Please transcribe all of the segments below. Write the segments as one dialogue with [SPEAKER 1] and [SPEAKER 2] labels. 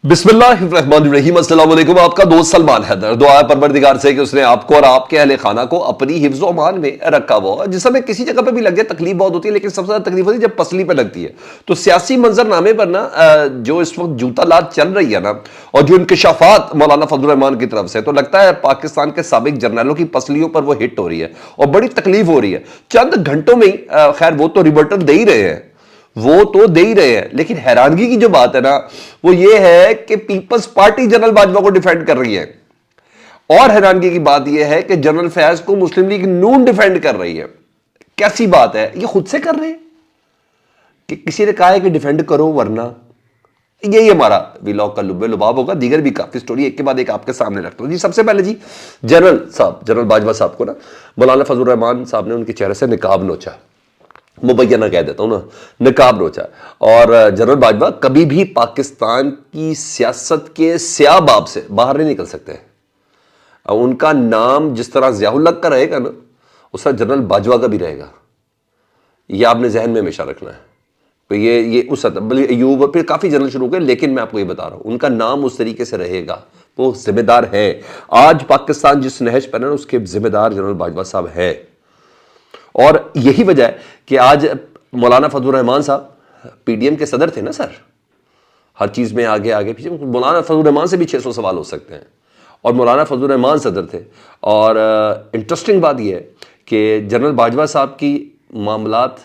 [SPEAKER 1] بسم اللہ الرحمن الرحیم۔ السلام علیکم، آپ کا دوست سلمان حیدر۔ دعا ہے پروردگار سے کہ اس نے آپ کو اور آپ کے اہل خانہ کو اپنی حفظ و امان میں رکھا ہوا۔ جس میں کسی جگہ پہ بھی لگ جائے تکلیف بہت ہوتی ہے، لیکن سب سے زیادہ تکلیف ہوتی ہے جب پسلی پہ لگتی ہے۔ تو سیاسی منظر نامے پر نا جو اس وقت جوتا لات چل رہی ہے نا، اور جو انکشافات مولانا فضل الرحمان کی طرف سے، تو لگتا ہے پاکستان کے سابق جرنیلوں کی پسلیوں پر وہ ہٹ ہو رہی ہے اور بڑی تکلیف ہو رہی ہے۔ چند گھنٹوں میں ہی خیر وہ تو ریبرٹل دے ہی رہے ہیں، لیکن حیرانگی کی جو بات ہے نا وہ یہ ہے کہ پیپلز پارٹی جنرل باجوہ کو ڈیفینڈ کر رہی ہے، اور حیرانگی کی بات یہ ہے کہ جنرل فیض کو مسلم لیگ نون ڈیفینڈ کر رہی ہے۔ کیسی بات ہے؟ یہ خود سے کر رہے ہیں کہ کسی نے کہا ہے کہ ڈیفینڈ کرو ورنہ؟ یہی ہمارا ویلاگ کا لب لباب ہوگا۔ دیگر بھی کافی سٹوری ایک کے بعد ایک آپ کے سامنے رکھتا ہوں۔ سب سے پہلے جنرل باجوہ صاحب کو نا مولانا فضل الرحمان صاحب نے ان کے چہرے سے نقاب نوچا، مبینہ کہہ دیتا ہوں نا، نقاب نوچا۔ اور جنرل باجوہ کبھی بھی پاکستان کی سیاست کے سیاہ باب سے باہر نہیں نکل سکتے۔ ان کا نام جس طرح ضیاء الحق کا رہے گا نا، اس طرح جنرل باجوہ کا بھی رہے گا۔ یہ آپ نے ذہن میں ہمیشہ رکھنا ہے۔ یہ اس ایوب پھر کافی جنرل شروع ہوئے، لیکن میں آپ کو یہ بتا رہا ہوں ان کا نام اس طریقے سے رہے گا۔ وہ ذمہ دار ہیں۔ آج پاکستان جس نہج پر ہے نا، اس کے ذمہ دار جنرل باجوہ صاحب ہے۔ اور یہی وجہ ہے کہ آج مولانا فضل الرحمان صاحب پی ڈی ایم کے صدر تھے نا سر، ہر چیز میں آگے پیچھے۔ مولانا فضل الرحمان سے بھی 600 سوال ہو سکتے ہیں، اور مولانا فضل الرحمان صدر تھے۔ اور انٹرسٹنگ بات یہ ہے کہ جنرل باجوہ صاحب کی معاملات،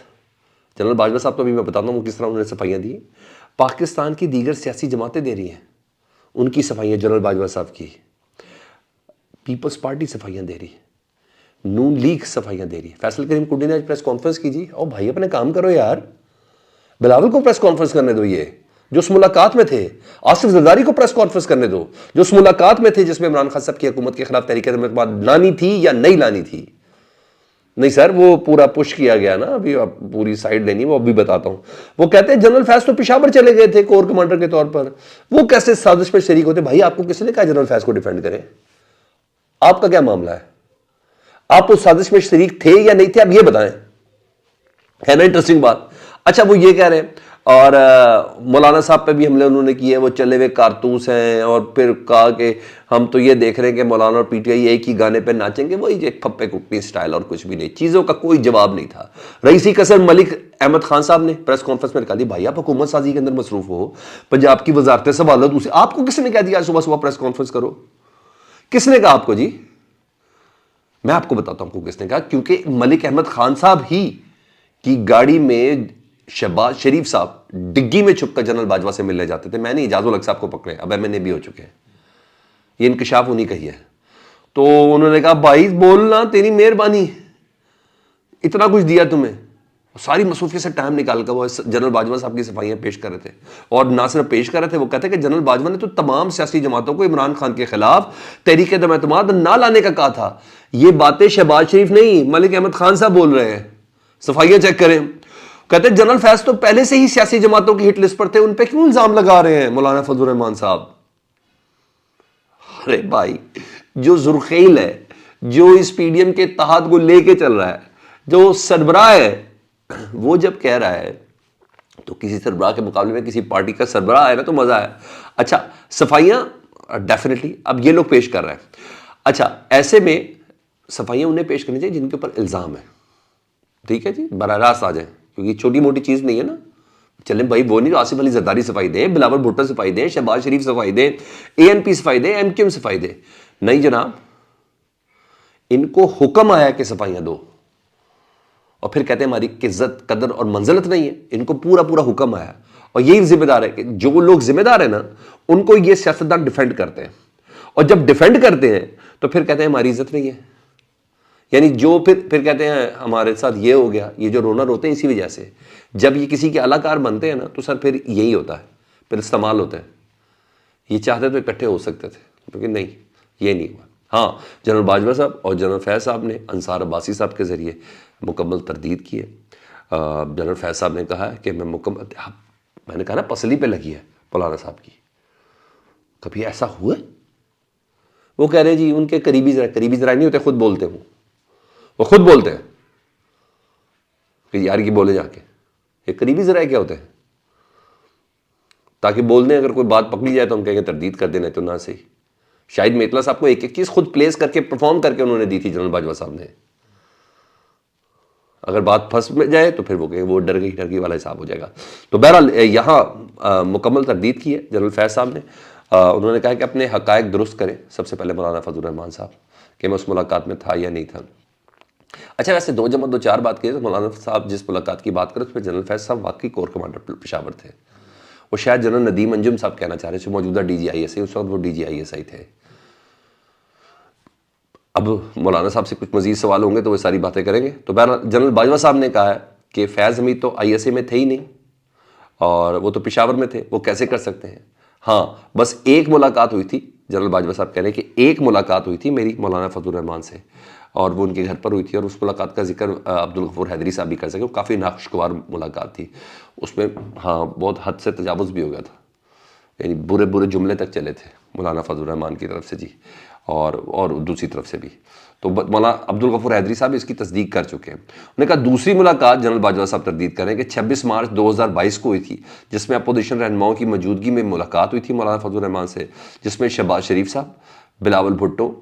[SPEAKER 1] جنرل باجوہ صاحب تو ابھی میں بتاتا ہوں کس طرح انہوں نے صفائیاں دی۔ پاکستان کی دیگر سیاسی جماعتیں دے رہی ہیں ان کی صفائیاں، جنرل باجوہ صاحب کی پیپلز پارٹی صفائیاں دے رہی ہے، نون لیگ صفائیاں دے رہی ہے۔ فیصل کریم کڈی نے آج پریس کانفرنس کی جی، او بھائی اپنے کام کرو یار، بلاول کو پریس کانفرنس کرنے دو، یہ جو اس ملاقات میں تھے۔ آصف زرداری کو پریس کانفرنس کرنے دو جو اس ملاقات میں تھے، جس میں عمران خان صاحب کی حکومت کے خلاف تحریک انصاف لانی تھی یا نہیں لانی تھی۔ نہیں سر، وہ پورا پش کیا گیا نا، ابھی پوری سائیڈ لینی، وہ ابھی بتاتا ہوں۔ وہ کہتے ہیں جنرل فیض تو پشاور چلے گئے تھے کور کمانڈر کے طور پر، وہ کیسے سازش میں شریک ہوتے؟ بھائی آپ کو کس نے کہا جنرل فیض کو ڈیفینڈ کریں؟ آپ کا کیا معاملہ ہے؟ آپ اس سازش میں شریک تھے یا نہیں تھے؟ آپ یہ بتائیں، ہے نا انٹرسٹنگ بات۔ اچھا وہ یہ کہہ رہے ہیں، اور مولانا صاحب پہ بھی حملے انہوں نے کیے، وہ چلے ہوئے کارتوس ہیں، اور پھر کہا کہ ہم تو یہ دیکھ رہے ہیں کہ مولانا اور پی ٹی آئی ایک ہی گانے پہ ناچیں گے، وہی ایک پھپے کٹنی سٹائل، اور کچھ بھی نہیں۔ چیزوں کا کوئی جواب نہیں تھا۔ رئیسی قصر ملک احمد خان صاحب نے پریس کانفرنس میں کہا دی، بھائی آپ حکومت سازی کے اندر مصروف ہو، پنجاب کی وزارت سوالات دوسری، آپ کو کس نے کہہ دیا صبح صبح پریس کانفرنس کرو؟ کس نے کہا آپ کو جی؟ میں آپ کو بتاتا ہوں کو کس نے کہا، کیونکہ ملک احمد خان صاحب ہی کی گاڑی میں شہباز شریف صاحب ڈگی میں چھپ کر جنرل باجوہ سے ملنے جاتے تھے۔ میں نے اعجاز الحق صاحب کو پکڑے، اب ایم این اے بھی ہو چکے ہیں، یہ انکشاف انہی کا ہی ہے۔ تو انہوں نے کہا بھائی بولنا، تیری مہربانی، اتنا کچھ دیا تمہیں۔ ساری مصروفیت سے ٹائم نکال کر وہ جنرل باجوہ صاحب کی صفائیاں پیش کر رہے تھے، اور نہ صرف پیش کر رہے تھے، وہ کہتے ہیں کہ جنرل باجوہ نے تو تمام سیاسی جماعتوں کو عمران خان کے خلاف تحریک عدم اعتماد نہ لانے کا کہا تھا۔ یہ باتیں شہباز شریف نہیں، ملک احمد خان صاحب بول رہے ہیں، صفائیاں چیک کریں۔ کہتے ہیں جنرل فیض تو پہلے سے ہی سیاسی جماعتوں کی ہٹ لسٹ پر تھے، ان پہ کیوں الزام لگا رہے ہیں مولانا فضل الرحمان صاحب؟ ارے بھائی، جو ذوالخیل ہے، جو اس پی ڈی ایم کے اتحاد کو لے کے چل رہا ہے، جو سربراہ ہے، وہ جب کہہ رہا ہے تو کسی سربراہ کے مقابلے میں کسی پارٹی کا سربراہ ہے نا تو مزہ ہے۔ اچھا صفائیاں ڈیفینیٹلی اب یہ لوگ پیش کر رہے ہیں۔ اچھا ایسے میں صفائیاں انہیں پیش کرنی چاہیے جن کے اوپر الزام ہے، ٹھیک ہے جی، براہ راست آ جائیں، کیونکہ چھوٹی موٹی چیز نہیں ہے نا۔ چلیں بھائی، وہ نہیں، آصف علی زرداری صفائی دیں، بلاول بھٹو صفائی دیں، شہباز شریف صفائی دیں، اے این پی صفائی دیں، ایم کیو ایم صفائی دیں۔ نہیں جناب، ان کو حکم آیا کہ صفائیاں دو، اور پھر کہتے ہیں ہماری عزت قدر اور منزلت نہیں ہے۔ ان کو پورا حکم آیا، اور یہی ذمہ دار ہے کہ جو لوگ ذمہ دار ہیں نا، ان کو یہ سیاستدان ڈیفینڈ کرتے ہیں، اور جب ڈیفینڈ کرتے ہیں تو پھر کہتے ہیں ہماری عزت نہیں ہے۔ یعنی جو پھر کہتے ہیں ہمارے ساتھ یہ ہو گیا، یہ جو رونا روتے ہیں اسی وجہ سے۔ جب یہ کسی کے اعلیٰ بنتے ہیں نا تو سر پھر یہی ہوتا ہے، پھر استعمال ہوتا ہے۔ یہ چاہتے تو اکٹھے ہو سکتے تھے، لیکن نہیں، یہ نہیں ہوا۔ ہاں، جنرل باجوہ صاحب اور جنرل فیض صاحب نے انصار عباسی صاحب کے ذریعے مکمل تردید کی ہے۔ جنرل فیض صاحب نے کہا ہے کہ میں نے کہا نا پسلی پہ لگی ہے مولانا صاحب کی، کبھی ایسا ہوا؟ وہ کہہ رہے جی ان کے قریبی ذرائع نہیں ہوتے، خود بولتے ہوں، وہ خود بولتے ہیں کہ یار کی بولے جا کے، یہ قریبی ذرائع کیا ہوتے ہیں؟ تاکہ بول دیں اگر کوئی بات پکڑی جائے تو ہم کہیں گے تردید کر دینا تو نہ صحیح. شاہد میتلا صاحب کو ایک ایک چیز خود پلیس کر کے پرفارم کر کے انہوں نے دی تھی جنرل باجوہ صاحب نے. اگر بات پھنس میں جائے تو پھر وہ کہیں وہ ڈر گئی والا حساب ہو جائے گا. تو بہرحال یہاں مکمل تردید کی ہے جنرل فیض صاحب نے. انہوں نے کہا کہ اپنے حقائق درست کریں سب سے پہلے مولانا فضل الرحمان صاحب کہ میں اس ملاقات میں تھا یا نہیں تھا. اچھا ویسے 2+2 بات کی تو مولانا صاحب جس ملاقات کی بات کریں اس میں جنرل فیض صاحب واقعی کور کمانڈر پشاور تھے. وہ شاید جنرل ندیم انجم صاحب کہنا چاہ رہے تھے موجودہ DGISI، اس وقت وہ DGISI تھے. اب مولانا صاحب سے کچھ مزید سوال ہوں گے تو وہ ساری باتیں کریں گے. تو بہرحال جنرل باجوہ صاحب نے کہا ہے کہ فیض حمید تو ISA میں تھے ہی نہیں اور وہ تو پشاور میں تھے، وہ کیسے کر سکتے ہیں. ہاں بس ایک ملاقات ہوئی تھی، جنرل باجوہ صاحب کہہ رہے ہیں کہ ایک ملاقات ہوئی تھی میری مولانا فضل الرحمان سے اور وہ ان کے گھر پر ہوئی تھی. اور اس ملاقات کا ذکر عبدالغفور حیدری صاحب بھی کر سکے. وہ کافی ناخوشگوار ملاقات تھی، اس میں ہاں بہت حد سے تجاوز بھی ہو گیا تھا، یعنی برے برے جملے تک چلے تھے مولانا فضل الرحمان کی طرف سے جی اور دوسری طرف سے بھی. تو مولانا عبدالغفور حیدری صاحب اس کی تصدیق کر چکے ہیں. انہوں نے کہا دوسری ملاقات جنرل باجوہ صاحب تردید کریں کہ 26 مارچ 2022 کو ہوئی تھی جس میں اپوزیشن رہنماؤں کی موجودگی میں ملاقات ہوئی تھی مولانا فضل الرحمان سے، جس میں شہباز شریف صاحب، بلاول بھٹو،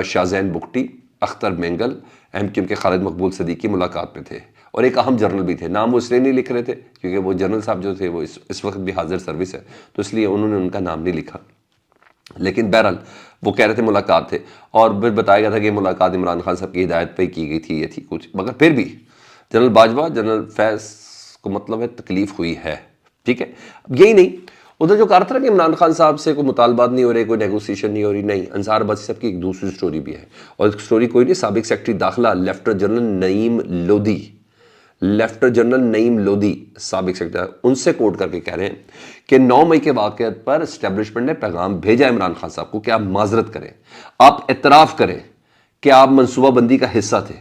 [SPEAKER 1] شاہ زین بگٹی، اختر مینگل، MQM کے خالد مقبول صدیقی ملاقات میں تھے. اور ایک اہم جرنل بھی تھے. نام وہ اس لیے نہیں لکھ رہے تھے کیونکہ وہ جنرل صاحب جو تھے وہ اس وقت بھی حاضر سروس ہے تو اس لیے انہوں نے ان کا نام نہیں لکھا. لیکن بہرحال وہ کہہ رہے تھے ملاقات تھے اور پھر بتایا گیا تھا کہ ملاقات عمران خان صاحب کی ہدایت پہ کی گئی تھی یہ تھی کچھ. مگر پھر بھی جنرل باجوہ جنرل فیض کو مطلب ہے تکلیف ہوئی ہے. ٹھیک ہے. اب یہی نہیں، ادھر جو کہا تھا کہ عمران خان صاحب سے کوئی مطالبات نہیں ہو رہے، کوئی نیگوسیشن نہیں ہو رہی، نہیں، انصار عباسی صاحب کی ایک دوسری سٹوری بھی ہے. اور ایک سٹوری کوئی نہیں، سابق سیکرٹری داخلہ لیفٹننٹ جنرل نعیم لودھی، لیفٹننٹ جنرل نعیم لودھی سابق سیکرٹری، ان سے کوٹ کر کے کہہ رہے ہیں کہ 9 مئی کے واقعات پر اسٹیبلشمنٹ نے پیغام بھیجا عمران خان صاحب کو کہ آپ معذرت کریں، آپ اعتراف کریں کہ آپ منصوبہ بندی کا حصہ تھے.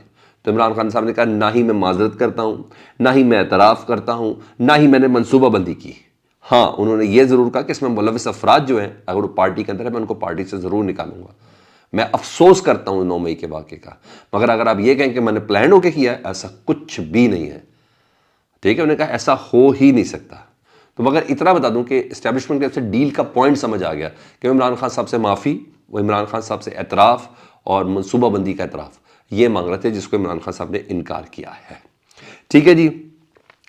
[SPEAKER 1] تو عمران خان صاحب نے کہا نہ ہی میں معذرت کرتا ہوں، نہ ہی میں اعتراف کرتا ہوں، نہ ہی میں نے منصوبہ بندی کی. ہاں انہوں نے یہ ضرور کہا کہ اس میں ملوث افراد جو ہیں اگر وہ پارٹی کے اندر ہے میں ان کو پارٹی سے ضرور نکالوں گا. میں افسوس کرتا ہوں 9 مئی کے واقعے کا، مگر اگر آپ یہ کہیں کہ میں نے پلان ہو کے کیا ہے، ایسا کچھ بھی نہیں ہے. ٹھیک ہے. انہوں نے کہا ایسا ہو ہی نہیں سکتا. تو مگر اتنا بتا دوں کہ اسٹیبلشمنٹ کی طرف سے ڈیل کا پوائنٹ سمجھ آ گیا کہ عمران خان صاحب سے معافی، وہ عمران خان صاحب سے اعتراف اور منصوبہ بندی کا اعتراف یہ مانگ رہے تھے جس کو عمران خان صاحب نے انکار کیا ہے. ٹھیک ہے جی.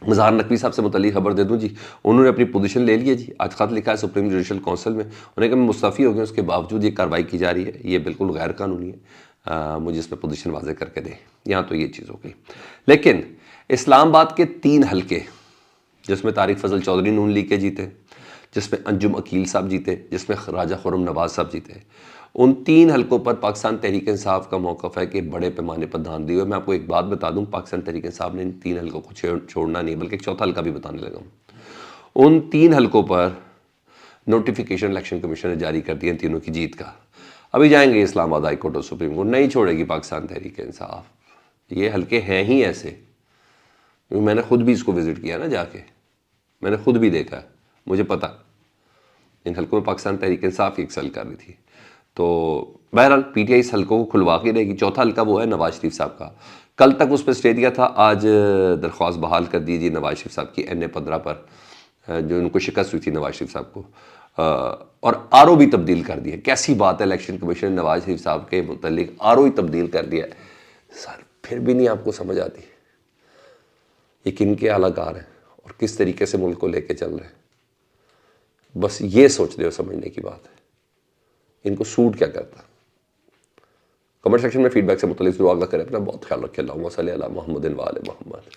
[SPEAKER 1] مظہر نقوی صاحب سے متعلق خبر دے دوں جی، انہوں نے اپنی پوزیشن لے لی ہے جی. آج خط لکھا ہے سپریم جوڈیشل کونسل میں، انہوں نے کہا میں مستعفی ہو گیا، اس کے باوجود یہ کارروائی کی جا رہی ہے، یہ بالکل غیر قانونی ہے، مجھے اس میں پوزیشن واضح کر کے دیں. یہاں تو یہ چیز ہو گئی. لیکن اسلام آباد کے 3 حلقے جس میں طارق فضل چودھری نون لیگ کے جیتے، جس میں انجم عقیل صاحب جیتے، جس میں راجہ خرم نواز صاحب جیتے، ان 3 حلقوں پر پاکستان تحریک انصاف کا موقف ہے کہ بڑے پیمانے پر دھاندلی ہوئی. میں آپ کو ایک بات بتا دوں، پاکستان تحریک انصاف نے ان 3 حلقوں کو چھوڑنا نہیں، بلکہ ایک چوتھا حلقہ بھی بتانے لگا ہوں. ان 3 حلقوں پر نوٹیفیکیشن الیکشن کمیشن نے جاری کر دیا ان تینوں کی جیت کا. ابھی جائیں گے اسلام آباد ہائی کورٹ اور سپریم کورٹ، نہیں چھوڑے گی پاکستان تحریک انصاف. یہ حلقے ہیں ہی ایسے، کیونکہ میں نے خود بھی اس کو وزٹ کیا نا جا کے، میں نے خود بھی دیکھا، مجھے پتا ان حلقوں میں پاکستان تحریک انصاف ہی ایکسل کر رہی تھی. تو بہرحال PTI اس حلقوں کو کھلوا کے رہے گی. چوتھا حلقہ وہ ہے نواز شریف صاحب کا. کل تک اس پہ اسٹے دیا تھا، آج درخواست بحال کر دیجیے نواز شریف صاحب کی NA-15 پر، جو ان کو شکست ہوئی تھی نواز شریف صاحب کو، اور RO بھی تبدیل کر دیا. کیسی بات ہے، الیکشن کمیشن نے نواز شریف صاحب کے متعلق RO ہی تبدیل کر دیا ہے. سر پھر بھی نہیں آپ کو سمجھ آتی یہ کن کے اعلیٰ کار ہیں اور کس طریقے سے ملک کو لے کے چل رہے ہیں. بس یہ سوچنے اور سمجھنے کی بات ہے ان کو سوٹ کیا کرتا. کمنٹ سیکشن میں فیڈ بیک سے متعلق ضرور آگاہ کریں. اپنا بہت خیال رکھیں. اللہم صلی علی محمد و آل محمد.